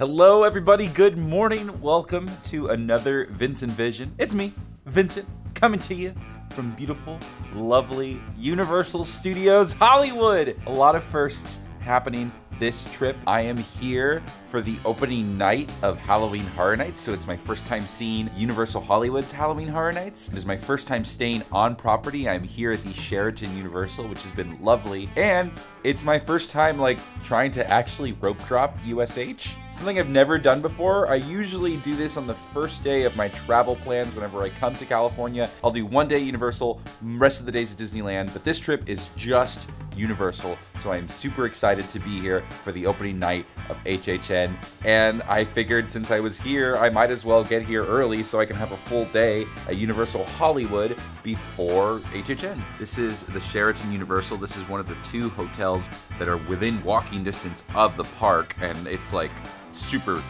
Hello everybody, good morning. Welcome to another VincentVision. It's me, Vincent, coming to you from beautiful, lovely Universal Studios Hollywood. A lot of firsts happening this trip. I am here for the opening night of Halloween Horror Nights, so it's my first time seeing Universal Hollywood's Halloween Horror Nights. It is my first time staying on property. I'm here at the Sheraton Universal, which has been lovely, and it's my first time trying to actually rope drop USH. Something I've never done before. I usually do this on the first day of my travel plans whenever I come to California. I'll do one day Universal, rest of the days at Disneyland, but this trip is just Universal, so I'm super excited to be here for the opening night of HHN, and I figured since I was here, I might as well get here early so I can have a full day at Universal Hollywood before HHN. This is the Sheraton Universal. This is one of the two hotels that are within walking distance of the park, and it's like super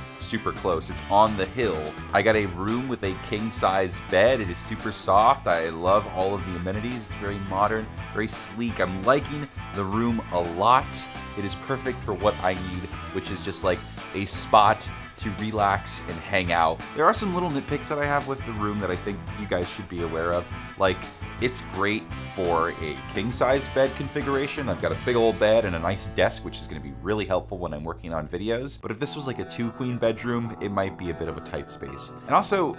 close. It's on the hill. I got a room with a king-size bed. It is super soft. I love all of the amenities. It's very modern, very sleek. I'm liking the room a lot. It is perfect for what I need, which is just like a spot to relax and hang out. There are some little nitpicks that I have with the room that I think you guys should be aware of. Like, it's great for a king-size bed configuration. I've got a big old bed and a nice desk, which is gonna be really helpful when I'm working on videos. But if this was like a 2-queen bedroom, it might be a bit of a tight space. And also,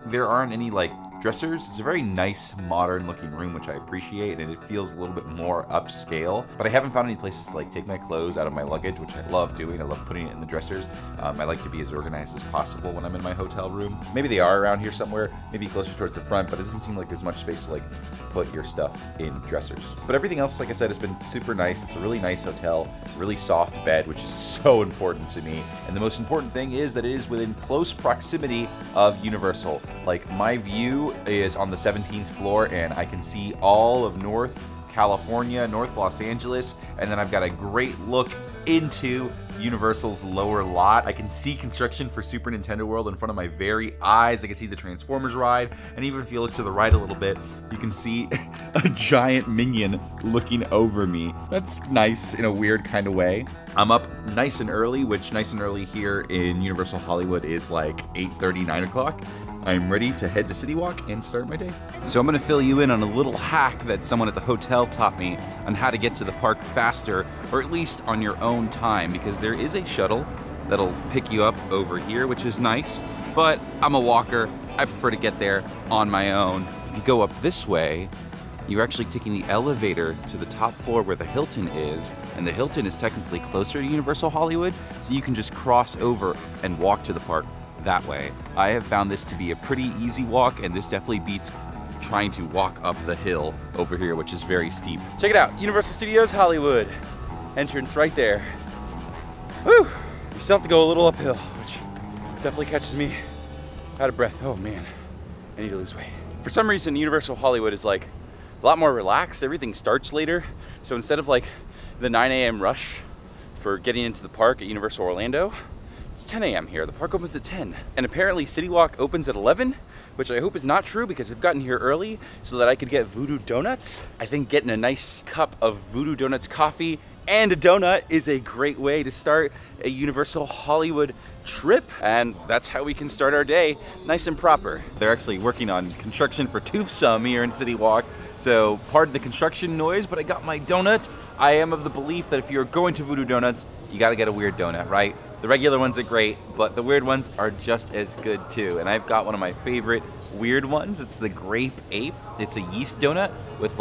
there aren't any dressers. It's a very nice, modern looking room, which I appreciate, and it feels a little bit more upscale. But I haven't found any places to take my clothes out of my luggage, which I love doing. I love putting it in the dressers. I like to be as organized as possible when I'm in my hotel room. Maybe they are around here somewhere, maybe closer towards the front, but it doesn't seem like there's much space to put your stuff in dressers. But everything else, like I said, has been super nice. It's a really nice hotel, really soft bed, which is so important to me. And the most important thing is that it is within close proximity of Universal. My view is on the 17th floor, and I can see all of North California, North Los Angeles, and then I've got a great look into Universal's lower lot. I can see construction for Super Nintendo World in front of my very eyes. I can see the Transformers ride, and even if you look to the right a little bit, you can see a giant minion looking over me. That's nice in a weird kind of way. I'm up nice and early, which nice and early here in Universal Hollywood is 8:30, 9 o'clock. I'm ready to head to CityWalk and start my day. So I'm gonna fill you in on a little hack that someone at the hotel taught me on how to get to the park faster, or at least on your own time, because there is a shuttle that'll pick you up over here, which is nice, but I'm a walker. I prefer to get there on my own. If you go up this way, you're actually taking the elevator to the top floor where the Hilton is, and the Hilton is technically closer to Universal Hollywood, so you can just cross over and walk to the park that way. I have found this to be a pretty easy walk, and this definitely beats trying to walk up the hill over here, which is very steep. Check it out, Universal Studios Hollywood. Entrance right there. Woo! You still have to go a little uphill, which definitely catches me out of breath. Oh man, I need to lose weight. For some reason, Universal Hollywood is a lot more relaxed. Everything starts later. So instead of the 9 a.m. rush for getting into the park at Universal Orlando, it's 10 a.m. here. The park opens at 10. And apparently CityWalk opens at 11, which I hope is not true because I've gotten here early so that I could get Voodoo donuts. I think getting a nice cup of Voodoo donuts coffee and a donut is a great way to start a Universal Hollywood trip. And that's how we can start our day nice and proper. They're actually working on construction for Toothsome here in CityWalk. So pardon the construction noise, but I got my donut. I am of the belief that if you're going to Voodoo Donuts, you gotta get a weird donut, right? The regular ones are great, but the weird ones are just as good too. And I've got one of my favorite weird ones. It's the Grape Ape. It's a yeast donut with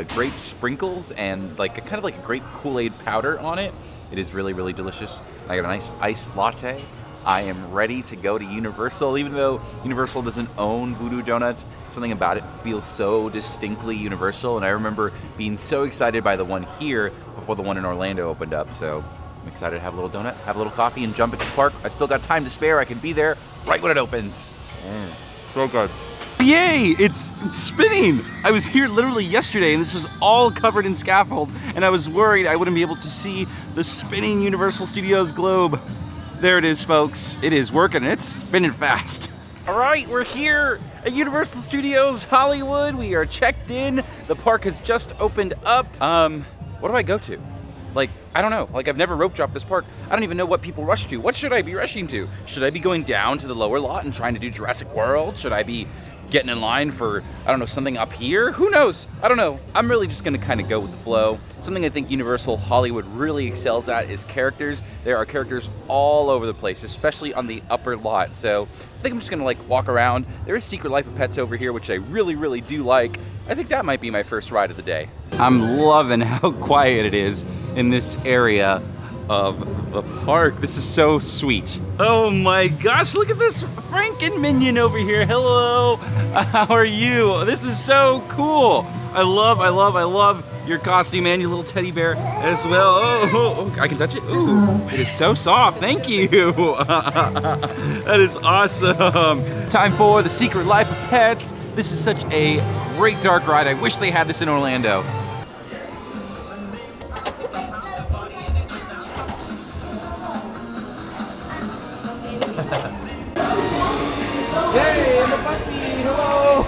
grape sprinkles and kind of a grape Kool-Aid powder on it. It is really delicious. I got a nice iced latte. I am ready to go to Universal, even though Universal doesn't own Voodoo Donuts. Something about it feels so distinctly Universal, and I remember being so excited by the one here before the one in Orlando opened up. So I'm excited to have a little donut, have a little coffee, and jump into the park. I still got time to spare. I can be there right when it opens. So good. Yay, it's spinning. I was here literally yesterday, and this was all covered in scaffold, and I was worried I wouldn't be able to see the spinning Universal Studios globe. There it is, folks. It is working, and it's spinning fast. All right, we're here at Universal Studios Hollywood. We are checked in. The park has just opened up. What do I go to? Like, I don't know. Like, I've never rope dropped this park. I don't even know what people rush to. What should I be rushing to? Should I be going down to the lower lot and trying to do Jurassic World? Should I be getting in line for, I don't know, something up here? Who knows? I don't know. I'm really just gonna kind of go with the flow. Something I think Universal Hollywood really excels at is characters. There are characters all over the place, especially on the upper lot. So I think I'm just gonna like walk around. There is Secret Life of Pets over here, which I really, really do like. I think that might be my first ride of the day. I'm loving how quiet it is in this area of the park. This is so sweet. Oh my gosh, look at this FRANKEN-MINION over here. Hello, how are you? This is so cool. I love your costume and your little teddy bear as well. Oh, I can touch it. Ooh, it is so soft. Thank you. That is awesome. Time for the Secret Life of Pets. This is such a great dark ride. I wish they had this in Orlando. Hey, I'm a puppy. Hello.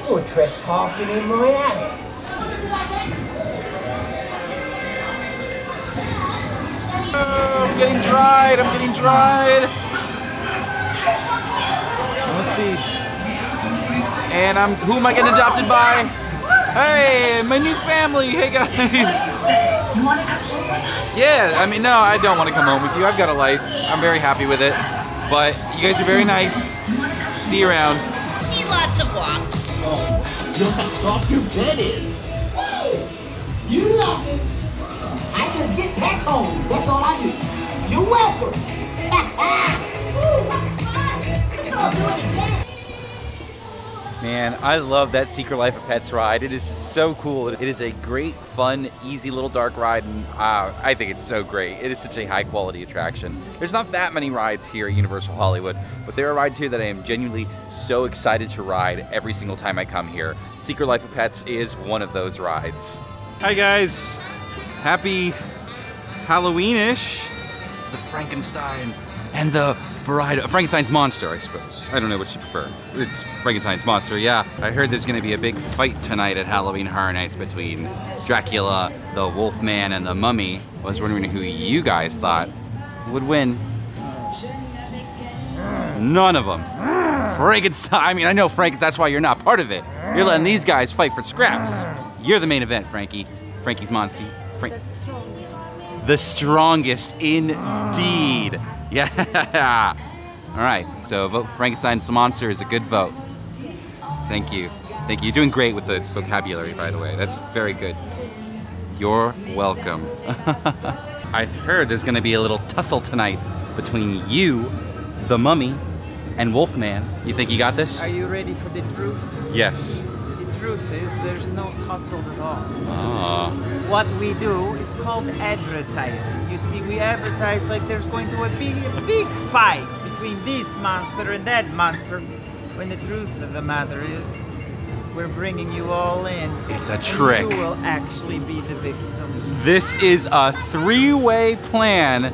You're trespassing in my alley. Oh, I'm getting dried. Let's see. And who am I getting adopted by? Hey, my new family. Hey guys. You want to come home with us? Yeah, I mean, no, I don't want to come home with you. I've got a life. I'm very happy with it. But you guys are very nice. See you around. See lots of walks. Oh, look how soft your bed is. Whoa! You love it. I just get pets homes. That's all I do. You're welcome. Man, I love that Secret Life of Pets ride. It is just so cool. It is a great, fun, easy little dark ride, and I think it's so great. It is such a high quality attraction. There's not that many rides here at Universal Hollywood, but there are rides here that I am genuinely so excited to ride every single time I come here. Secret Life of Pets is one of those rides. Hi guys, happy Halloween-ish. The Frankenstein and the bride, Frankenstein's monster, I suppose. I don't know what you prefer. It's Frankenstein's monster, yeah. I heard there's gonna be a big fight tonight at Halloween Horror Nights between Dracula, the Wolfman, and the Mummy. I was wondering who you guys thought would win. None of them. Frankenstein, I mean, I know Frank, that's why you're not part of it. You're letting these guys fight for scraps. You're the main event, Frankie. Frankie's monster. The strongest indeed. Yeah. All right, so vote for Frankenstein's monster is a good vote. Thank you. Thank you. You're doing great with the vocabulary, by the way. That's very good. You're welcome. I've heard there's gonna be a little tussle tonight between you, the Mummy, and Wolfman. You think you got this? Are you ready for the truth? Yes. The truth is there's no tussle at all. Oh. What we do is called advertising. You see, we advertise like there's going to be a big fight between this monster and that monster, when the truth of the matter is we're bringing you all in. It's a trick. You will actually be the victims. This is a three-way plan.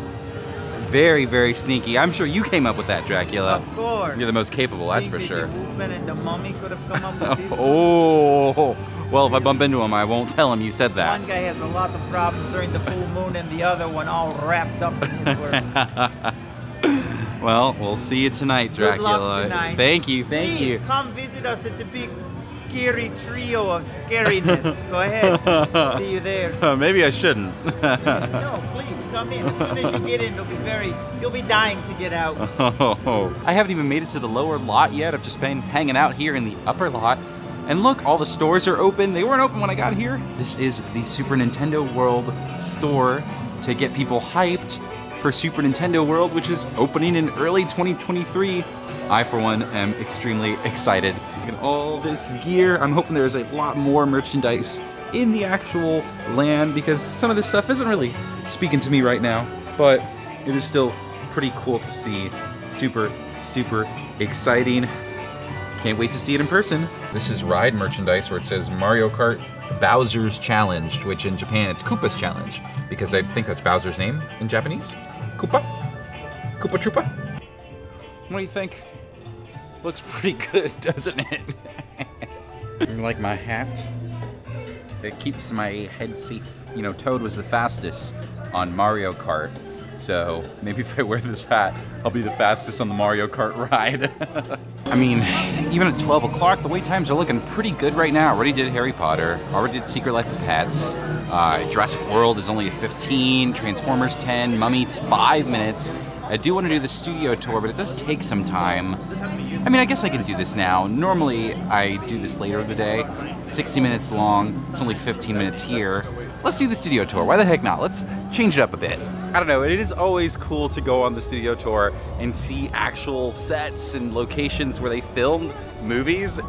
Very, very sneaky. I'm sure you came up with that, Dracula. Of course. You're the most capable, that's for Think sure. The Wolfman and the Mummy could have come up with this. Oh, well, if I bump into him, I won't tell him you said that. One guy has a lot of problems during the full moon, and the other one all wrapped up in his work. Well, we'll see you tonight, Dracula. Good luck tonight. Thank you, thank Please you. come visit us at the big scary trio of scariness. Go ahead. See you there. Maybe I shouldn't. No, please come in. As soon as you get in, you'll be dying to get out. I haven't even made it to the lower lot yet. I've just been hanging out here in the upper lot. And look, all the stores are open. They weren't open when I got here. This is the Super Nintendo World store to get people hyped for Super Nintendo World, which is opening in early 2023. I, for one, am extremely excited. Look at all this gear. I'm hoping there's a lot more merchandise in the actual land, because some of this stuff isn't really speaking to me right now, but it is still pretty cool to see. Super, super exciting. Can't wait to see it in person. This is ride merchandise where it says Mario Kart Bowser's Challenge, which in Japan it's Koopa's Challenge, because I think that's Bowser's name in Japanese. Koopa? Koopa Troopa? What do you think? Looks pretty good, doesn't it? You like my hat? It keeps my head safe. You know, Toad was the fastest on Mario Kart, so maybe if I wear this hat, I'll be the fastest on the Mario Kart ride. I mean, even at 12 o'clock, the wait times are looking pretty good right now. Already did Harry Potter, already did Secret Life of Pets, Jurassic World is only at 15, Transformers 10, Mummy 5 minutes. I do want to do the studio tour, but it does take some time. I mean, I guess I can do this now. Normally, I do this later in the day. 60 minutes long, it's only 15 minutes here. Let's do the studio tour, why the heck not? Let's change it up a bit. I don't know, it is always cool to go on the studio tour and see actual sets and locations where they filmed movies.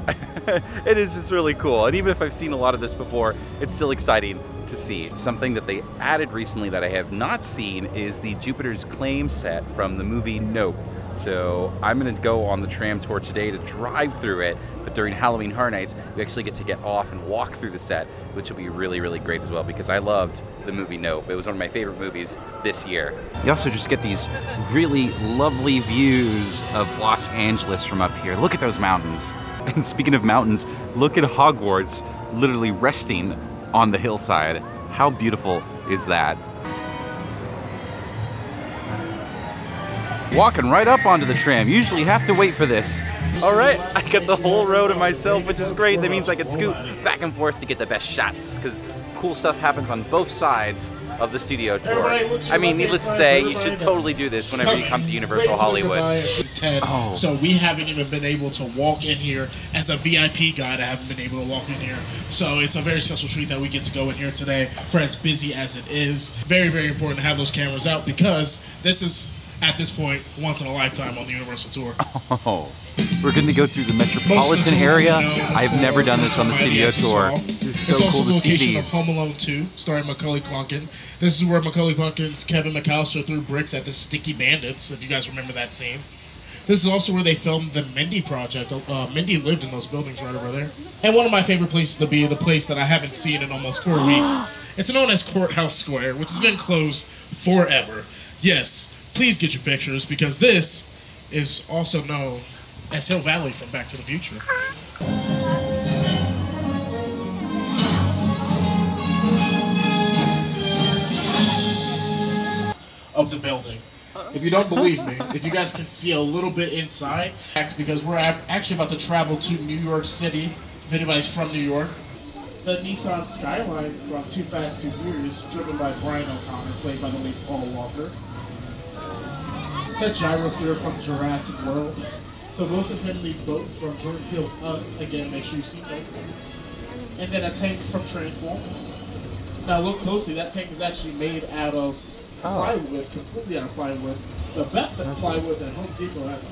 It is just really cool, and even if I've seen a lot of this before, it's still exciting to see. Something that they added recently that I have not seen is the Jupiter's Claim set from the movie Nope. So I'm gonna go on the tram tour today to drive through it, but during Halloween Horror Nights, we actually get to get off and walk through the set, which will be really, really great as well, because I loved the movie Nope. It was one of my favorite movies this year. You also just get these really lovely views of Los Angeles from up here. Look at those mountains. And speaking of mountains, look at Hogwarts literally resting on the hillside. How beautiful is that? Walking right up onto the tram. Usually you have to wait for this. All right, I got the whole row to myself, which is great. That means I can scoot back and forth to get the best shots, because cool stuff happens on both sides of the studio tour. I mean, needless to say, you should totally do this whenever you come to Universal Hollywood. So we haven't even been able to walk in here. As a VIP guide, I haven't been able to walk in here. So it's a very special treat that we get to go in here today for as busy as it is. Very, very important to have those cameras out, because this is, at this point, once in a lifetime on the Universal Tour. Oh, we're going to go through the metropolitan area. I've never done this on the studio tour. It's also the location of Home Alone 2, starring Macaulay Culkin. This is where Macaulay Culkin's Kevin McAllister threw bricks at the Sticky Bandits, if you guys remember that scene. This is also where they filmed the Mindy Project. Mindy lived in those buildings right over there. And one of my favorite places to be, the place that I haven't seen in almost 4 weeks. It's known as Courthouse Square, which has been closed forever. Yes, please get your pictures, because this is also known as Hill Valley from Back to the Future. Of the building. If you don't believe me, if you guys can see a little bit inside, because we're actually about to travel to New York City, if anybody's from New York. The Nissan Skyline from Too Fast, Too Furious, driven by Brian O'Connor, played by the late Paul Walker. The gyrosphere from Jurassic World. The Wilson family boat from Jordan Peele's Us. Again, make sure you see that. And then a tank from Transformers. Now look closely, that tank is actually made out of plywood, completely out of plywood. The best at plywood that Home Depot has.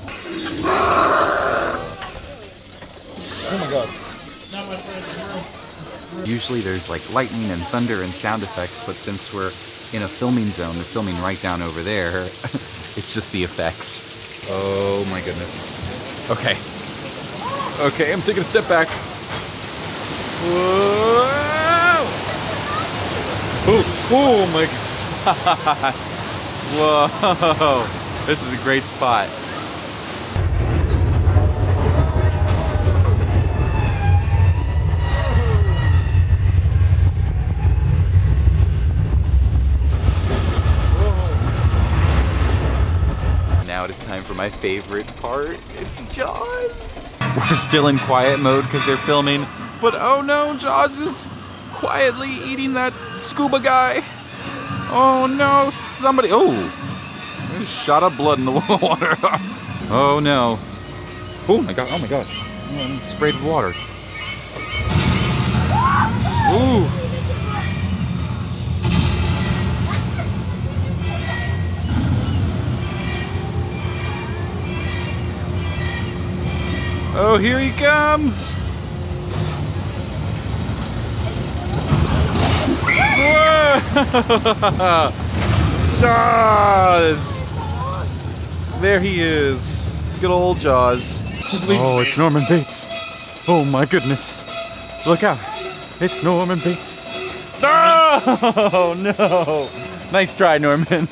Oh my god. Now my friends, usually there's like lightning and thunder and sound effects, but since we're in a filming zone, they're filming right down over there. It's just the effects. Oh my goodness. Okay. Okay, I'm taking a step back. Whoa! Oh my god. Whoa. This is a great spot. Now it is time for my favorite part. It's Jaws. We're still in quiet mode because they're filming, but oh no, Jaws is quietly eating that scuba guy. Oh no, somebody, oh, there's a shot of blood in the water. Oh no. Oh my god, oh my gosh. I'm sprayed with water. Ooh. Oh, here he comes! Whoa! Jaws! There he is. Good old Jaws. Oh, it's Norman Bates. Oh my goodness. Look out. It's Norman Bates. Oh, no. Nice try, Norman.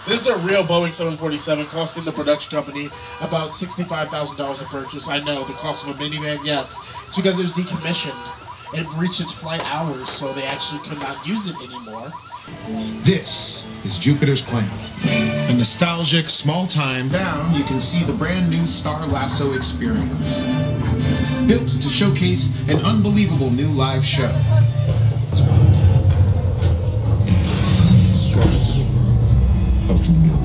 This is a real Boeing 747, costing the production company about $65,000 to purchase. I know, the cost of a minivan, yes. It's because it was decommissioned. It reached its flight hours, so they actually could not use it anymore. This is Jupiter's Planet. A nostalgic, small time down, you can see the brand new Star Lasso experience. Built to showcase an unbelievable new live show. Welcome to the world of new.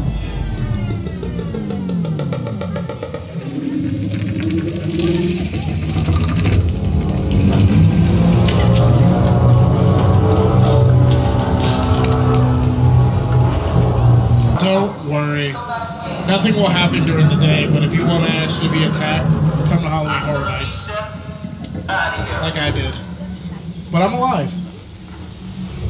Don't worry. Nothing will happen during the day, but if you want to actually be attacked, come to Halloween Horror Nights. Like I did. But I'm alive.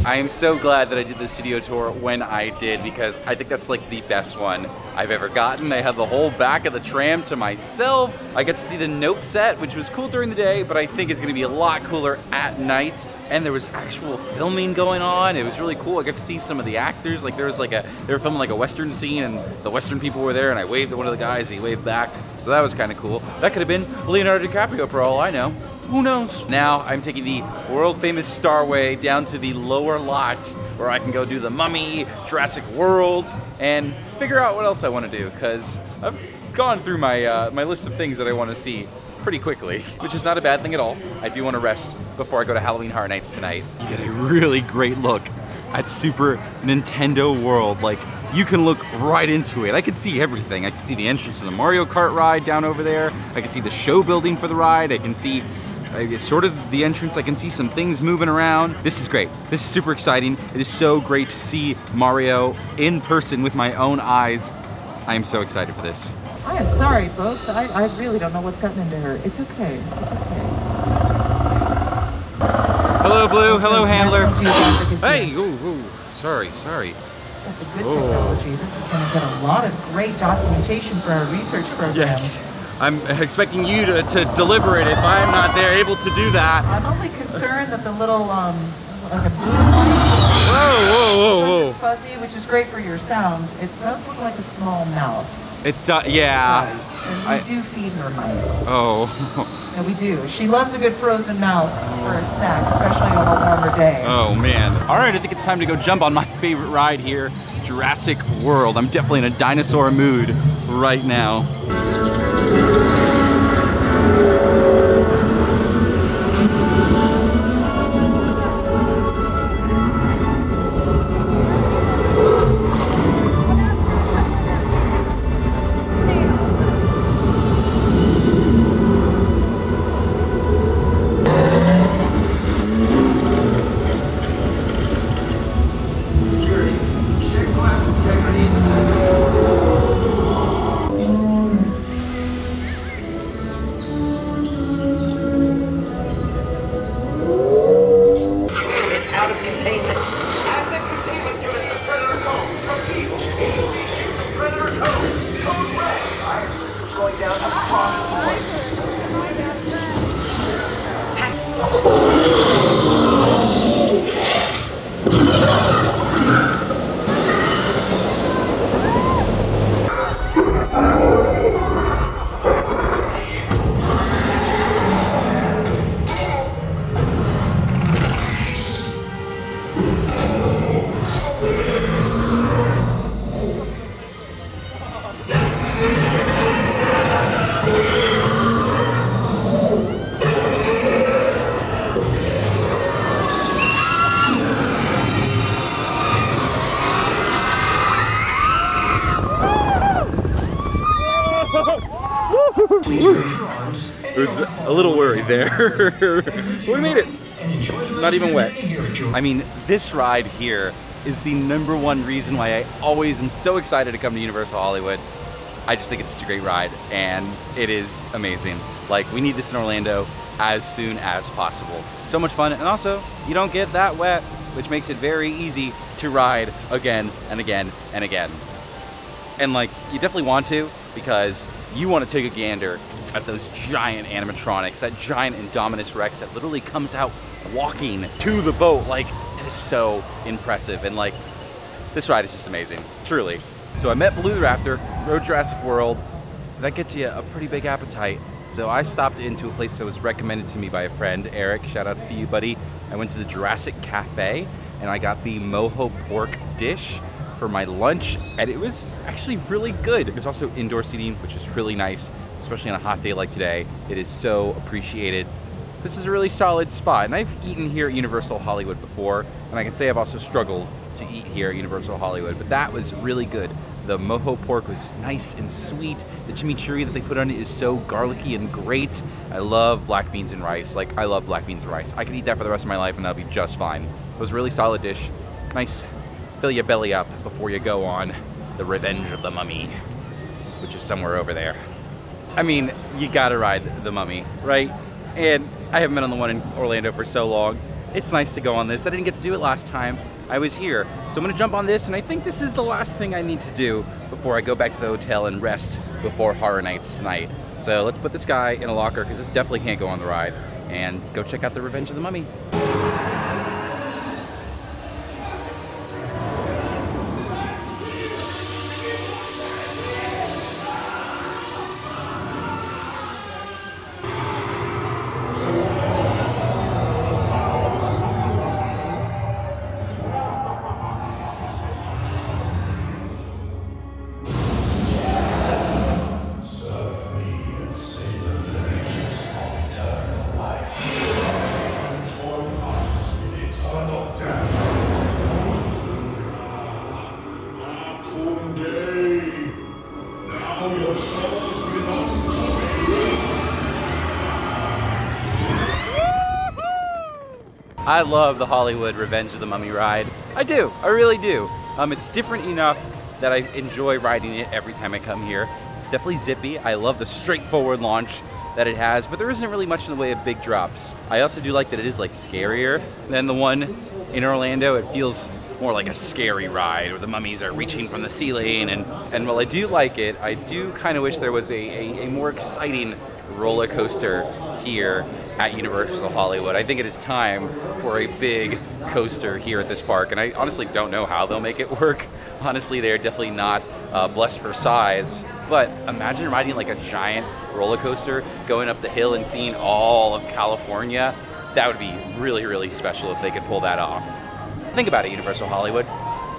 I am so glad that I did the studio tour when I did, because I think that's like the best one I've ever gotten. I had the whole back of the tram to myself. I got to see the Nope set, which was cool during the day, but I think is gonna be a lot cooler at night. And there was actual filming going on. It was really cool. I got to see some of the actors. Like there was like they were filming like a Western scene, and the Western people were there, and I waved at one of the guys, and he waved back. So that was kind of cool. That could have been Leonardo DiCaprio for all I know. Who knows? Now I'm taking the world famous Starway down to the lower lot where I can go do the Mummy, Jurassic World, and figure out what else I want to do, because I've gone through my my list of things that I want to see pretty quickly, which is not a bad thing at all. I do want to rest before I go to Halloween Horror Nights tonight. You get a really great look at Super Nintendo World. Like, you can look right into it. I can see everything. I can see the entrance to the Mario Kart ride down over there. I can see the show building for the ride. I can see sort of the entrance. I can see some things moving around. This is great. This is super exciting. It is so great to see Mario in person with my own eyes. I am so excited for this. I am sorry, folks. I really don't know what's gotten into her. It's okay. It's okay. Hello, Blue. Hello, Handler. Hey! Hey! Ooh, sorry. It's got the good technology. This is going to get a lot of great documentation for our research program. Yes. I'm expecting you to deliver it if I'm not there able to do that. I'm only concerned that the little, like a blue Whoa. It's fuzzy, which is great for your sound. It does look like a small mouse. It does, yeah. It does. And we do feed her mice. Oh. And we do. She loves a good frozen mouse for a snack, especially on a warmer day. Oh, man. All right, I think it's time to go jump on my favorite ride here, Jurassic World. I'm definitely in a dinosaur mood right now. It was a little worried there. We made it. Not even wet. I mean, this ride here is the #1 reason why I always am so excited to come to Universal Hollywood. I just think it's such a great ride, and it is amazing. Like, we need this in Orlando as soon as possible. So much fun, and also, you don't get that wet, which makes it very easy to ride again and again and again. And like, you definitely want to, because you want to take a gander at those giant animatronics, that giant Indominus Rex that literally comes out walking to the boat. Like, it is so impressive, and like, this ride is just amazing, truly. So I met Blue the Raptor, rode Jurassic World. That gets you a pretty big appetite. So I stopped into a place that was recommended to me by a friend, Eric. Shoutouts to you, buddy. I went to the Jurassic Cafe, and I got the mojo pork dish for my lunch, and it was actually really good. There's also indoor seating, which is really nice, especially on a hot day like today. It is so appreciated. This is a really solid spot, and I've eaten here at Universal Hollywood before, and I can say I've also struggled to eat here at Universal Hollywood, but that was really good. The mojo pork was nice and sweet. The chimichurri that they put on it is so garlicky and great. I love black beans and rice. Like, I love black beans and rice. I could eat that for the rest of my life and that'll be just fine. It was a really solid dish. Nice, fill your belly up before you go on the Revenge of the Mummy, which is somewhere over there. I mean, you gotta ride the Mummy, right? And I haven't been on the one in Orlando for so long. It's nice to go on this. I didn't get to do it last time I was here. So I'm gonna jump on this, and I think this is the last thing I need to do before I go back to the hotel and rest before Horror Nights tonight. So let's put this guy in a locker, because this definitely can't go on the ride, and go check out the Revenge of the Mummy. I love the Hollywood Revenge of the Mummy ride. I do, I really do. It's different enough that I enjoy riding it every time I come here. It's definitely zippy. I love the straightforward launch that it has, but there isn't really much in the way of big drops. I also do like that it is like scarier than the one in Orlando. It feels more like a scary ride where the mummies are reaching from the ceiling, and while I do like it, I do kind of wish there was a more exciting roller coaster here at Universal Hollywood. I think it is time for a big coaster here at this park, and I honestly don't know how they'll make it work. Honestly, they're definitely not blessed for size, but imagine riding like a giant roller coaster going up the hill and seeing all of California. That would be really, really special if they could pull that off. Think about it, Universal Hollywood.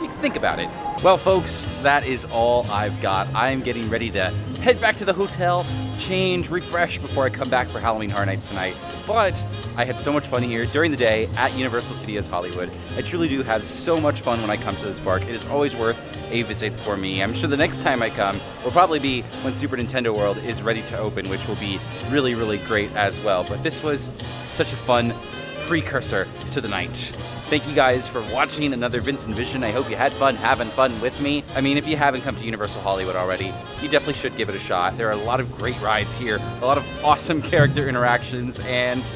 You can think about it. Well, folks, that is all I've got. I'm getting ready to head back to the hotel, change, refresh before I come back for Halloween Horror Nights tonight. But I had so much fun here during the day at Universal Studios Hollywood. I truly do have so much fun when I come to this park. It is always worth a visit for me. I'm sure the next time I come will probably be when Super Nintendo World is ready to open, which will be really, really great as well. But this was such a fun precursor to the night. Thank you guys for watching another VincentVision. I hope you had fun having fun with me. I mean, if you haven't come to Universal Hollywood already, you definitely should give it a shot. There are a lot of great rides here, a lot of awesome character interactions, and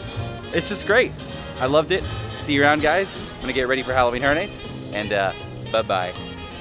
it's just great. I loved it. See you around, guys. I'm gonna get ready for Halloween Horror Nights, and bye-bye.